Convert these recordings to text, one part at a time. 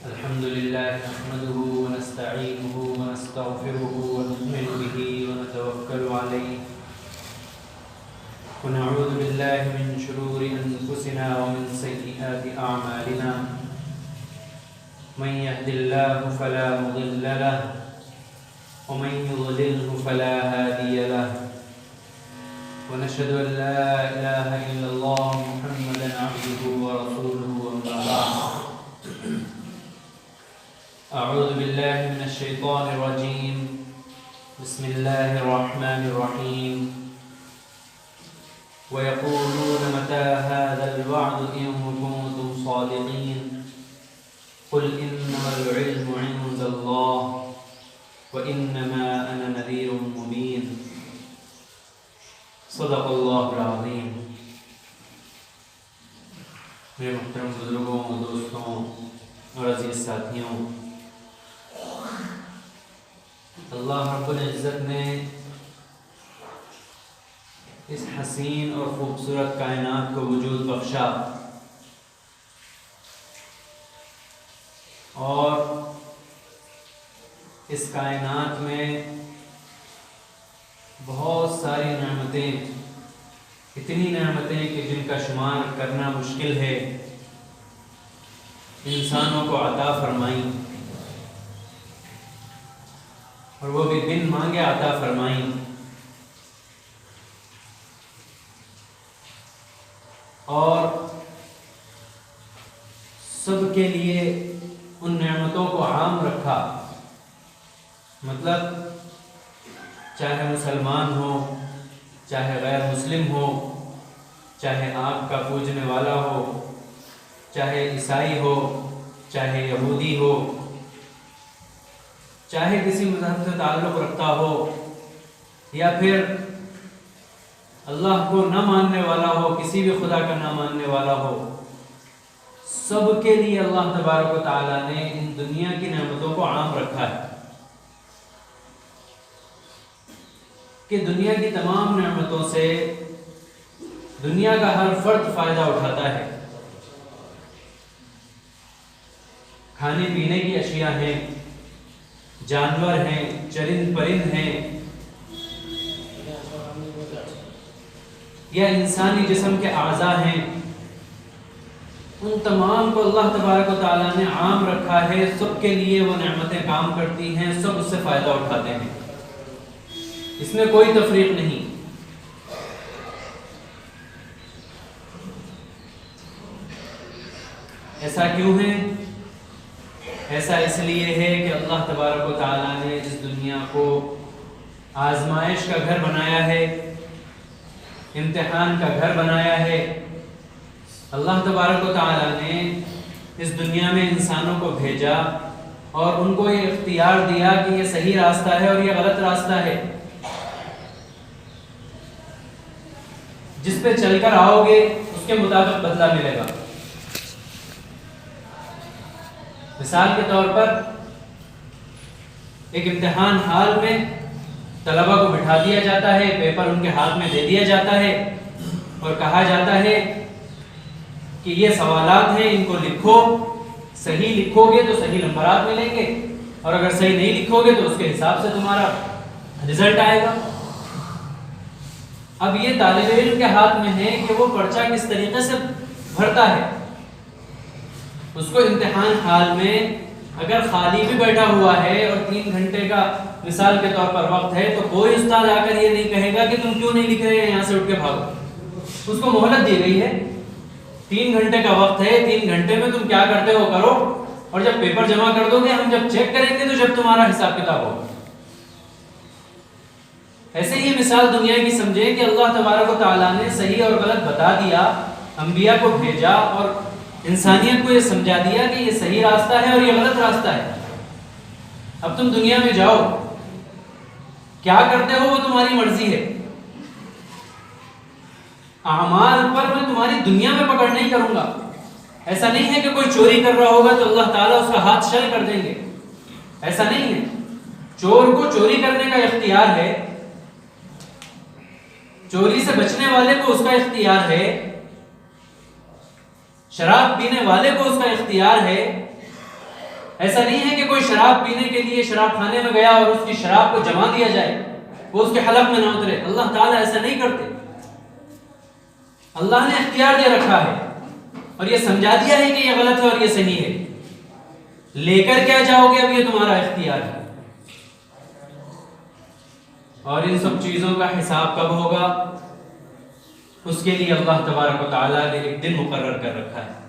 الحمد لله نحمده ونستعينه ونستغفره ونؤمن به ونتوكل عليه ونعوذ بالله من شرور أنفسنا ومن سيئات أعمالنا من يهد الله فلا مضل له ومن يضلله فلا هادي له ونشهد أن لا إله إلا الله محمدا عبده ورسوله أما بعد أعوذ بالله من الشيطان الرجيم بسم الله الرحمن الرحيم ويقولون متى هذا الوعد إن كنتم صادقين قل إنما العلم عند الله وإنما أنا نذير مبين صدق اللہ العظیم۔ میرے محترم بزرگوں، دوستوں اور عزیز ساتھیوں، اللہ رب العزت نے اس حسین اور خوبصورت کائنات کو وجود بخشا اور اس کائنات میں بہت ساری نعمتیں، اتنی نعمتیں کہ جن کا شمار کرنا مشکل ہے، انسانوں کو عطا فرمائیں، اور وہ بھی بن مانگے عطا فرمائیں۔ اور سب کے لیے ان نعمتوں کو عام رکھا، مطلب چاہے مسلمان ہو، چاہے غیر مسلم ہو، چاہے آگ کا پوجنے والا ہو، چاہے عیسائی ہو، چاہے یہودی ہو، چاہے کسی مذہب سے تعلق رکھتا ہو، یا پھر اللہ کو نہ ماننے والا ہو، کسی بھی خدا کا نہ ماننے والا ہو، سب کے لیے اللہ تبارک و تعالیٰ نے ان دنیا کی نعمتوں کو عام رکھا ہے کہ دنیا کی تمام نعمتوں سے دنیا کا ہر فرد فائدہ اٹھاتا ہے۔ کھانے پینے کی اشیاء ہیں، جانور ہیں، چرند پرند ہیں، یا انسانی جسم کے اعضاء ہیں، ان تمام کو اللہ تبارک و تعالیٰ نے عام رکھا ہے۔ سب کے لیے وہ نعمتیں کام کرتی ہیں، سب اس سے فائدہ اٹھاتے ہیں، اس میں کوئی تفریق نہیں۔ ایسا کیوں ہے؟ ایسا اس لیے ہے کہ اللہ تبارک و تعالیٰ نے اس دنیا کو آزمائش کا گھر بنایا ہے، امتحان کا گھر بنایا ہے۔ اللہ تبارک و تعالیٰ نے اس دنیا میں انسانوں کو بھیجا اور ان کو یہ اختیار دیا کہ یہ صحیح راستہ ہے اور یہ غلط راستہ ہے۔ جس پہ چل کر آؤ گے اس کے مطابق بدلہ ملے گا۔ مثال کے طور پر ایک امتحان حال میں طلبہ کو بٹھا دیا جاتا ہے، پیپر ان کے ہاتھ میں دے دیا جاتا ہے اور کہا جاتا ہے کہ یہ سوالات ہیں، ان کو لکھو، صحیح لکھو گے تو صحیح نمبرات ملیں گے، اور اگر صحیح نہیں لکھو گے تو اس کے حساب سے تمہارا رزلٹ آئے گا۔ اب یہ طالب علم کے ہاتھ میں ہے کہ وہ پرچہ کس طریقے سے بھرتا ہے۔ اس کو امتحان حال میں اگر خالی بھی بیٹھا ہوا ہے اور 3 گھنٹے کا مثال کے طور پر وقت ہے، تو کوئی استاد آ کر یہ نہیں کہے گا کہ تم کیوں نہیں لکھ رہے ہیں، یہاں سے اٹھ کے بھاگو۔ اس کو مہلت دی گئی ہے، 3 گھنٹے کا وقت ہے، 3 گھنٹے میں تم کیا کرتے ہو کرو، اور جب پیپر جمع کر دو گے ہم جب چیک کریں گے تو جب تمہارا حساب کتاب ہوگا۔ ایسے ہی مثال دنیا کی سمجھے کہ اللہ تبارک و تعالیٰ نے صحیح اور غلط بتا دیا، انبیاء کو بھیجا اور انسانیت کو یہ سمجھا دیا کہ یہ صحیح راستہ ہے اور یہ غلط راستہ ہے۔ اب تم دنیا میں جاؤ، کیا کرتے ہو وہ تمہاری مرضی ہے۔ اعمال پر میں تمہاری دنیا میں پکڑ نہیں کروں گا۔ ایسا نہیں ہے کہ کوئی چوری کر رہا ہوگا تو اللہ تعالیٰ اس کا ہاتھ شل کر دیں گے، ایسا نہیں ہے۔ چور کو چوری کرنے کا اختیار ہے، چوری سے بچنے والے کو اس کا اختیار ہے، شراب پینے والے کو اس کا اختیار ہے، ایسا نہیں ہے کہ کوئی شراب پینے کے لیے شراب خانے میں گیا اور اس کی شراب کو جما دیا جائے، وہ اس کے حلق میں نہ اترے. اللہ تعالیٰ ایسا نہیں کرتے. اللہ نے اختیار دے رکھا ہے اور یہ سمجھا دیا ہے کہ یہ غلط ہے اور یہ صحیح ہے. لے کر کیا جاؤ گے اب یہ تمہارا اختیار ہے. اور ان سب چیزوں کا حساب کب ہوگا، اس کے لیے اللہ تبارک و تعالیٰ نے ایک دن مقرر کر رکھا ہے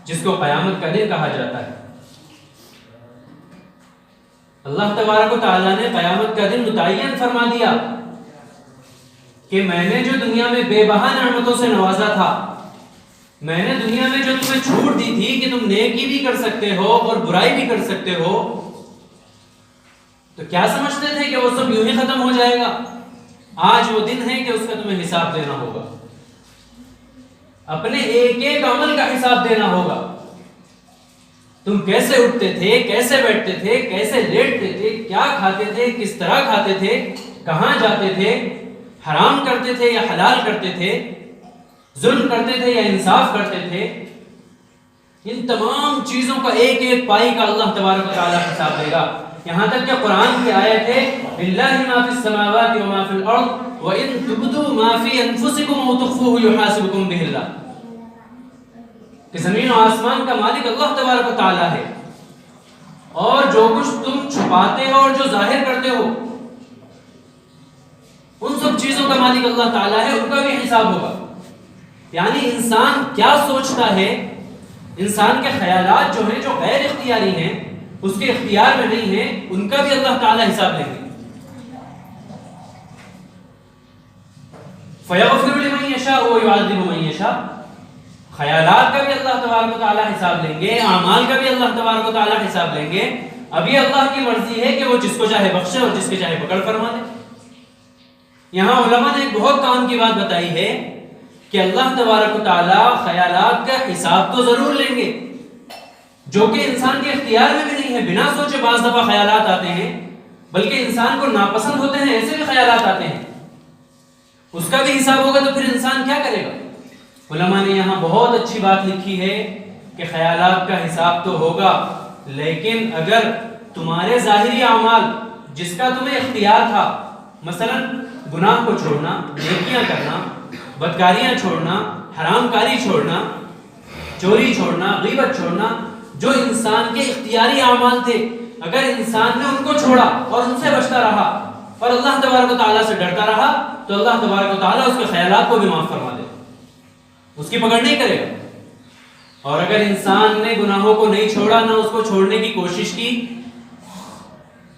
جس کو قیامت کا دن کہا جاتا ہے. اللہ تبارک و تعالیٰ نے قیامت کا دن متعین فرما دیا کہ میں نے جو دنیا میں بے بہا نعمتوں سے نوازا تھا، میں نے دنیا میں جو تمہیں چھوٹ دی تھی کہ تم نیکی بھی کر سکتے ہو اور برائی بھی کر سکتے ہو، تو کیا سمجھتے تھے کہ وہ سب یوں ہی ختم ہو جائے گا؟ آج وہ دن ہے کہ اس کا تمہیں حساب دینا ہوگا. اپنے ایک ایک عمل کا حساب دینا ہوگا. تم کیسے اٹھتے تھے، کیسے بیٹھتے تھے، کیسے لیٹتے تھے، کیا کھاتے تھے، کس طرح کھاتے تھے، کہاں جاتے تھے، حرام کرتے تھے یا حلال کرتے تھے، ظلم کرتے تھے یا انصاف کرتے تھے. ان تمام چیزوں کا ایک ایک پائی کا اللہ تبارک و تعالیٰ حساب دے گا. یہاں تک کہ قرآن کی آیت ہے للہ ما فی السماوات و ما فی الارض وان تبدوا ما فی انفسکم او تخفوه یحاسبکم بہ اللہ، کہ زمین و آسمان کا مالک اللہ تبارک و تعالیٰ ہے، اور جو کچھ تم چھپاتے ہو اور جو ظاہر کرتے ہو ان سب چیزوں کا مالک اللہ تعالیٰ ہے، ان کا بھی حساب ہوگا. یعنی انسان کیا سوچتا ہے، انسان کے خیالات جو ہیں جو غیر اختیاری ہیں، اس کے اختیار میں نہیں ہیں، ان کا بھی اللہ تعالیٰ حساب لیں گے. فَيَغْفِرُ لِمَن يَشَاءُ وَيُعَذِّبُ مَن يَشَاءُ، خیالات کا بھی اللہ تبارک و تعالیٰ حساب لیں گے، اعمال کا بھی اللہ تبارک و تعالیٰ حساب لیں گے. اب یہ اللہ کی مرضی ہے کہ وہ جس کو چاہے بخشے اور جس کے چاہے پکڑ فرما دے. یہاں علماء نے ایک بہت کام کی بات بتائی ہے کہ اللہ تبارک و تعالیٰ خیالات کا حساب تو ضرور لیں گے، جو کہ انسان کے اختیار میں بھی نہیں ہے. بنا سوچے بعض دفعہ خیالات آتے ہیں، بلکہ انسان کو ناپسند ہوتے ہیں ایسے بھی خیالات آتے ہیں، اس کا بھی حساب ہوگا. تو پھر انسان کیا کرے گا؟ علماء نے یہاں بہت اچھی بات لکھی ہے کہ خیالات کا حساب تو ہوگا، لیکن اگر تمہارے ظاہری اعمال جس کا تمہیں اختیار تھا، مثلا گناہ کو چھوڑنا، نیکیاں کرنا، بدکاریاں چھوڑنا، حرام کاری چھوڑنا، چوری چھوڑنا، غیبت چھوڑنا، جو انسان کے اختیاری اعمال تھے، اگر انسان نے ان کو چھوڑا اور ان سے بچتا رہا اور اللہ تبارک و تعالیٰ سے ڈرتا رہا، تو اللہ تبارک و تعالیٰ اس کے خیالات کو بھی معاف فرما دے، اس کی پکڑ نہیں کرے گا. اور اگر انسان نے گناہوں کو نہیں چھوڑا، نہ اس کو چھوڑنے کی کوشش کی،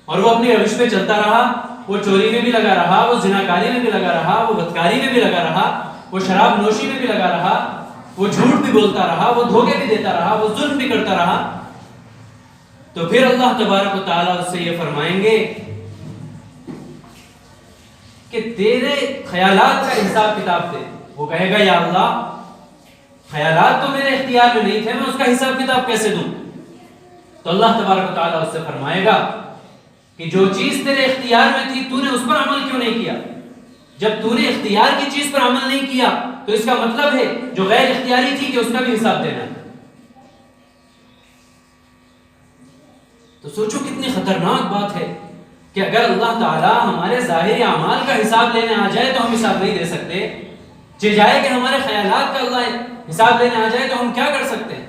اور وہ اپنی روش پہ چلتا رہا، وہ چوری میں بھی لگا رہا، وہ زناکاری میں بھی لگا رہا، وہ بدکاری میں بھی لگا رہا، وہ شراب نوشی میں بھی لگا رہا، وہ جھوٹ بھی بولتا رہا، وہ دھوکے بھی دیتا رہا، وہ ظلم بھی کرتا رہا، تو پھر اللہ تبارک و تعالیٰ اس سے یہ فرمائیں گے کہ تیرے خیالات کا حساب کتاب دے. وہ کہے گا یا اللہ، خیالات تو میرے اختیار میں نہیں تھے، میں اس کا حساب کتاب کیسے دوں؟ تو اللہ تبارک و تعالیٰ اس سے فرمائے گا کہ جو چیز تیرے اختیار میں تھی تو نے اس پر عمل کیوں نہیں کیا؟ جب تو نے اختیار کی چیز پر عمل نہیں کیا تو اس کا مطلب ہے جو غیر اختیاری تھی کہ اس کا بھی حساب دینا ہے. تو سوچو کتنی خطرناک بات ہے کہ اگر اللہ تعالیٰ ہمارے ظاہری اعمال کا حساب لینے آ جائے تو ہم حساب نہیں دے سکتے، چہ جائے کہ ہمارے خیالات کا اللہ حساب لینے آ جائے تو ہم کیا کر سکتے ہیں؟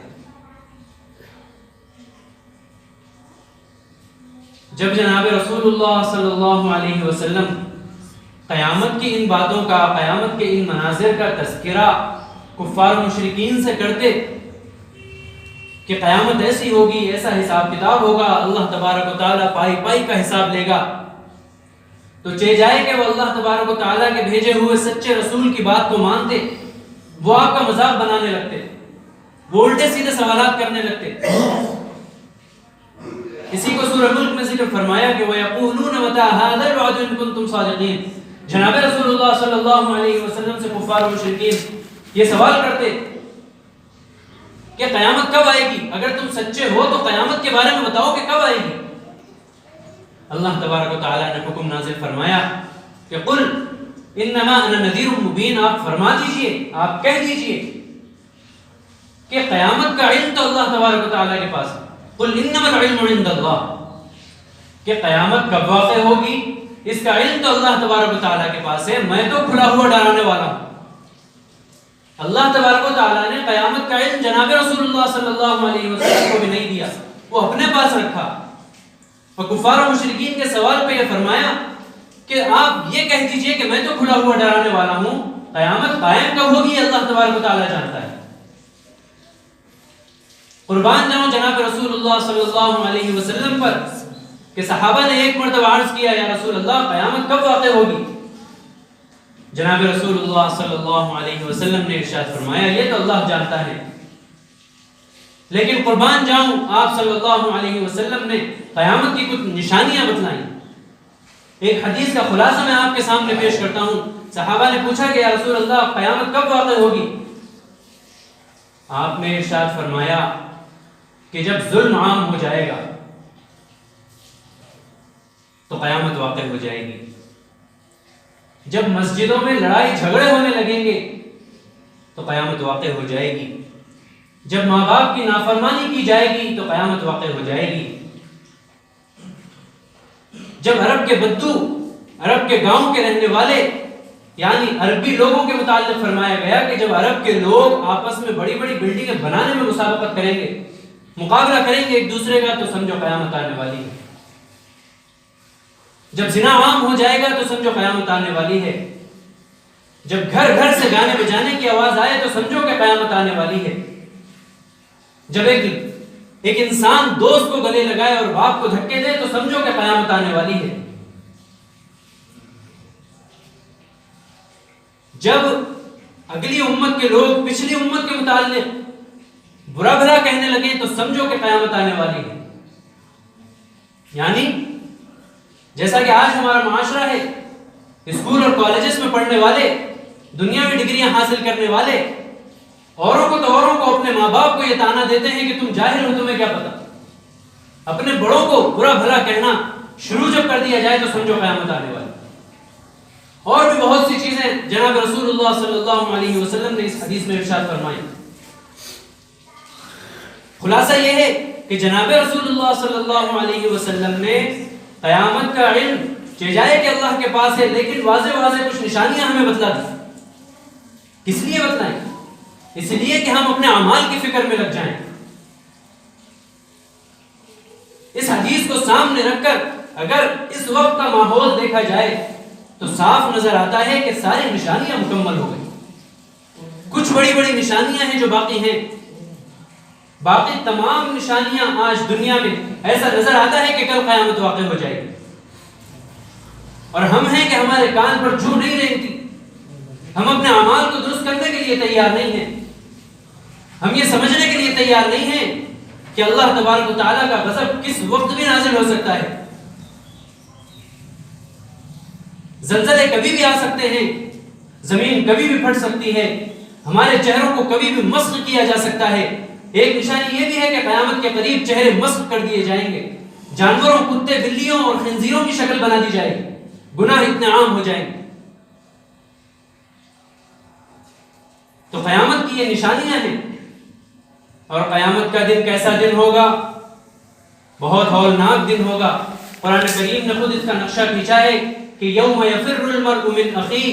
جب جناب رسول اللہ صلی اللہ علیہ وسلم قیامت کی ان باتوں کا، قیامت کے ان مناظر کا تذکرہ کفار مشرکین سے کرتے کہ قیامت ایسی ہوگی، ایسا حساب کتاب ہوگا، اللہ تبارک و تعالیٰ پائی پائی کا حساب لے گا، تو چہ جائے کہ وہ اللہ تبارک و تعالیٰ کے بھیجے ہوئے سچے رسول کی بات کو مانتے، وہ آپ کا مذاق بنانے لگتے، وہ الٹے سیدھے سوالات کرنے لگتے. اسی کو سورہ ملک میں ذکر فرمایا کہ وَيَقُولُونَ مَتَىٰ هَٰذَا الْوَعْدُ إِن كُنتُمْ صَادِقِينَ. جناب رسول اللہ صلی اللہ علیہ وسلم سے کفار و مشرکین یہ سوال کرتے کہ قیامت کب آئے گی؟ اگر تم سچے ہو تو قیامت کے بارے میں بتاؤ کہ کب آئے گی. اللہ تبارک و تعالیٰ نے حکم نازل فرمایا کہ قل انما انا نذیر مبین، آپ فرما دیجئے، آپ کہہ دیجئے کہ قیامت کا علم تو اللہ تبارک و تعالیٰ کے پاس ہے. قل انما العلم عند اللہ، کہ قیامت کب واقع ہوگی اس کا علم تو اللہ تبارک و تعالیٰ کے پاس ہے، میں تو کھلا ہوا ڈرانے والا ہوں. اللہ تبارک و تعالیٰ نے قیامت کا علم جناب رسول اللہ صلی اللہ علیہ وسلم کو بھی نہیں دیا، وہ اپنے پاس رکھا. اور کفار و مشرکین کے سوال پہ یہ فرمایا کہ آپ یہ کہہ دیجئے کہ میں تو کھلا ہوا ڈرانے والا ہوں، قیامت قائم کب ہوگی اللہ تبارک و تعالیٰ جانتا ہے. قربان جاؤں جناب رسول اللہ صلی اللہ علیہ وسلم پر کہ صحابہ نے ایک مرتبہ عرض کیا یا رسول اللہ قیامت کب واقع ہوگی؟ جناب رسول اللہ صلی اللہ علیہ وسلم نے ارشاد فرمایا یہ تو اللہ جانتا ہے. لیکن قربان جاؤں آپ صلی اللہ علیہ وسلم نے قیامت کی کچھ نشانیاں بتلائیں. ایک حدیث کا خلاصہ میں آپ کے سامنے پیش کرتا ہوں. صحابہ نے پوچھا کہ یا رسول اللہ قیامت کب واقع ہوگی؟ آپ نے ارشاد فرمایا کہ جب ظلم عام ہو جائے گا تو قیامت واقع ہو جائے گی. جب مسجدوں میں لڑائی جھگڑے ہونے لگیں گے تو قیامت واقع ہو جائے گی. جب ماں باپ کی نافرمانی کی جائے گی تو قیامت واقع ہو جائے گی. جب عرب کے بدو، عرب کے گاؤں کے رہنے والے یعنی عربی لوگوں کے متعلق فرمایا گیا کہ جب عرب کے لوگ آپس میں بڑی بڑی بلڈنگیں بنانے میں مسابقت کریں گے، مقابلہ کریں گے ایک دوسرے کا، تو سمجھو قیامت آنے والی ہے. جب زنا عام ہو جائے گا تو سمجھو قیامت آنے والی ہے. جب گھر گھر سے گانے بجانے کی آواز آئے تو سمجھو کہ قیامت آنے والی ہے. جب ایک انسان دوست کو گلے لگائے اور باپ کو دھکے دے تو سمجھو کہ قیامت آنے والی ہے. جب اگلی امت کے لوگ پچھلی امت کے متعلق برا بھلا کہنے لگے تو سمجھو کہ قیامت آنے والی ہے. یعنی جیسا کہ آج ہمارا معاشرہ ہے، اسکول اور کالجز میں پڑھنے والے، دنیا میں ڈگریاں حاصل کرنے والے اوروں کو تو اوروں کو، اپنے ماں باپ کو یہ تانا دیتے ہیں کہ تم جاہل ہو، تمہیں کیا پتا. اپنے بڑوں کو برا بھلا کہنا شروع جب کر دیا جائے تو سمجھو قیامت آنے والی. اور بھی بہت سی چیزیں جناب رسول اللہ صلی اللہ علیہ وسلم نے اس حدیث میں ارشاد فرمائی. خلاصہ یہ ہے کہ جناب رسول اللہ صلی اللہ علیہ وسلم نے قیامت کا علم چاہے کہ اللہ کے پاس ہے، لیکن واضح واضح کچھ نشانیاں ہمیں بتلا دی. کس لیے بتلائیں؟ اس لیے کہ ہم اپنے اعمال کی فکر میں لگ جائیں. اس حدیث کو سامنے رکھ کر اگر اس وقت کا ماحول دیکھا جائے تو صاف نظر آتا ہے کہ ساری نشانیاں مکمل ہو گئی. کچھ بڑی بڑی نشانیاں ہیں جو باقی ہیں، باقی تمام نشانیاں آج دنیا میں ایسا نظر آتا ہے کہ کل قیامت واقع ہو جائے گی. اور ہم ہیں کہ ہمارے کان پر جو نہیں رہتی، ہم اپنے اعمال کو درست کرنے کے لیے تیار نہیں ہیں. ہم یہ سمجھنے کے لیے تیار نہیں ہیں کہ اللہ تبارک و تعالیٰ کا غضب کس وقت بھی نازل ہو سکتا ہے. زلزلے کبھی بھی آ سکتے ہیں، زمین کبھی بھی پھٹ سکتی ہے، ہمارے چہروں کو کبھی بھی مسخ کیا جا سکتا ہے. ایک نشانی یہ بھی ہے کہ قیامت کے قریب چہرے مسخ کر دیے جائیں گے، جانوروں، کتے، بلیوں اور خنزیروں کی شکل بنا دی جائے گی، گناہ اتنے عام ہو جائیں گے. تو قیامت کی یہ نشانیاں ہیں. اور قیامت کا دن کیسا دن ہوگا؟ بہت ہولناک دن ہوگا. قرآن کریم نے خود اس کا نقشہ کھینچا ہے کہ یوم یفر المرء من اخیہ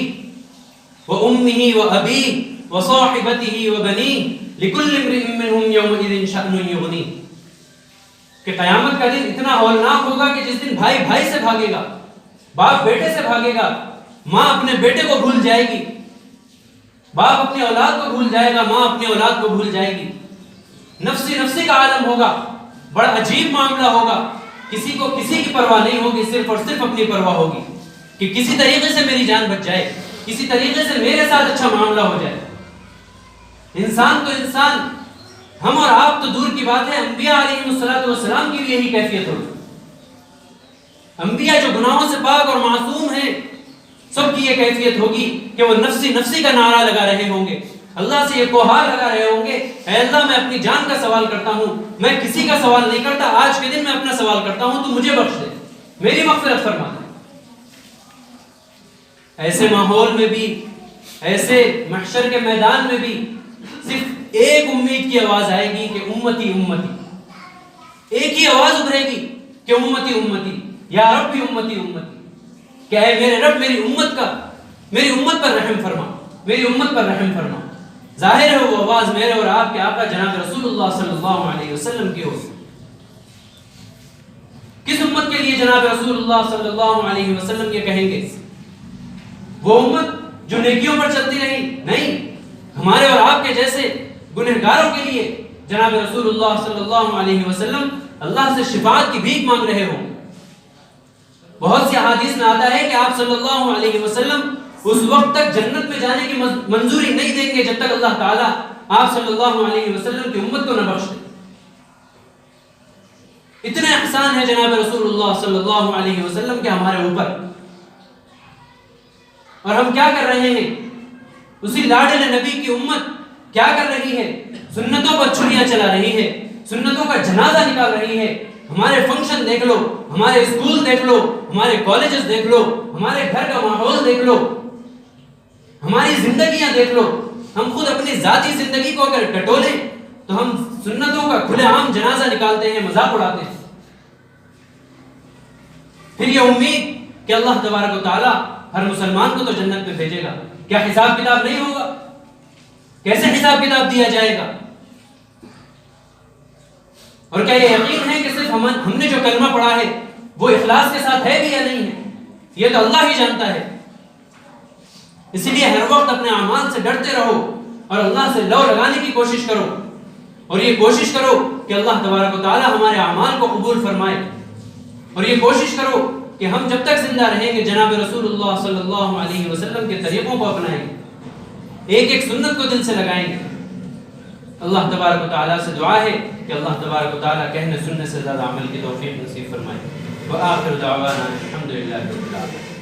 وامہ وابیہ وصاحبتہ وبنیہ لکل امرئ منہم یومئذ شأن یغنیہ. کہ قیامت کا دن اتنا ہولناک ہوگا کہ جس دن بھائی بھائی سے بھاگے گا، باپ بیٹے سے بھاگے گا، ماں اپنے بیٹے کو بھول جائے گی، باپ اپنی اولاد کو بھول جائے گا، ماں اپنی اولاد کو بھول جائے گی. نفسی نفسی کا عالم ہوگا. بڑا عجیب معاملہ ہوگا. کسی کو کسی کی پرواہ نہیں ہوگی، صرف اور صرف اپنی پرواہ ہوگی کہ کسی طریقے سے میری جان بچ جائے، کسی طریقے سے میرے ساتھ اچھا معاملہ ہو جائے. انسان تو انسان، ہم اور آپ تو دور کی بات ہے، انبیاء علیہ السلام کی بھی یہی کیفیت ہوگی. انبیاء جو گناہوں سے پاک اور معصوم ہیں، سب کی یہ کیفیت ہوگی کہ وہ نفسی نفسی کا نعرہ لگا رہے ہوں گے، اللہ سے یہ کوہار لگا رہے ہوں گے، اے اللہ میں اپنی جان کا سوال کرتا ہوں، میں کسی کا سوال نہیں کرتا، آج کے دن میں اپنا سوال کرتا ہوں، تو مجھے بخش دے، میری مغفرت فرما دے. ایسے ماحول میں بھی، ایسے محشر کے میدان میں بھی صرف ایک امید کی آواز آئے گی کہ امتی امتی، ایک ہی آواز ابھرے گی کہ امتی امتی، یا رب بھی امتی امتی، کہ اے میرے رب میری امت پر رحم فرما، میری امت پر رحم فرما۔ ظاہر ہے وہ آواز میرے اور آپ کے آقا جناب رسول اللہ صلی اللہ علیہ وسلم کی ہوگی۔ کس امت کے لیے جناب رسول اللہ صلی اللہ علیہ وسلم یہ کہیں گے؟ وہ امت جو نیکیوں پر چلتی رہی؟ نہیں، ہمارے اور آپ کے جیسے گنہگاروں کے لیے جناب رسول اللہ صلی اللہ علیہ وسلم اللہ سے شفاعت کی بھیک مانگ رہے ہوں۔ بہت سی احادیث میں آتا ہے کہ آپ صلی اللہ علیہ وسلم اس وقت تک جنت میں جانے کی منظوری نہیں دیں گے جب تک اللہ تعالیٰ آپ صلی اللہ علیہ وسلم کی امت کو نہ بخش دے۔ اتنے احسان ہے جناب رسول اللہ صلی اللہ علیہ وسلم کے ہمارے اوپر، اور ہم کیا کر رہے ہیں؟ اسی لاڈل نبی کی امت کیا کر رہی ہے؟ سنتوں پر چھریاں چلا رہی ہے، سنتوں کا جنازہ نکال رہی ہے۔ ہمارے فنکشن دیکھ لو، ہمارے اسکول دیکھ لو، ہمارے کالجز دیکھ لو، ہمارے گھر کا ماحول دیکھ لو، ہماری زندگیاں دیکھ لو۔ ہم خود اپنی ذاتی زندگی کو اگر ٹٹولیں تو ہم سنتوں کا کھلے عام جنازہ نکالتے ہیں، مذاق اڑاتے ہیں۔ پھر یہ امید کہ اللہ تبارک و تعالیٰ ہر مسلمان کو تو جنت میں بھیجے گا، کیا حساب کتاب نہیں ہوگا؟ کیسے حساب کتاب دیا جائے گا؟ اور کیا یہ یقین ہے کہ صرف ہم نے جو کلمہ پڑھا ہے وہ اخلاص کے ساتھ ہے بھی یا نہیں ہے؟ یہ تو اللہ ہی جانتا ہے۔ اس لیے ہر وقت اپنے اعمال سے ڈرتے رہو اور اللہ سے لو لگانے کی کوشش کرو، اور یہ کوشش کرو کہ اللہ تبارک و تعالی ہمارے اعمال کو قبول فرمائے، اور یہ کوشش کرو کہ ہم جب تک زندہ رہیں گے جناب رسول اللہ صلی اللہ علیہ وسلم کے طریقوں کو اپنائیں گے، ایک ایک سنت کو دل سے لگائیں گے۔ اللہ تبارک و تعالیٰ سے دعا ہے کہ اللہ تبارک و تعالیٰ کہنے سننے سے زیادہ عمل کی توفیق نصیب فرمائے۔ وآخر دعوانا الحمدللہ رب العالمین۔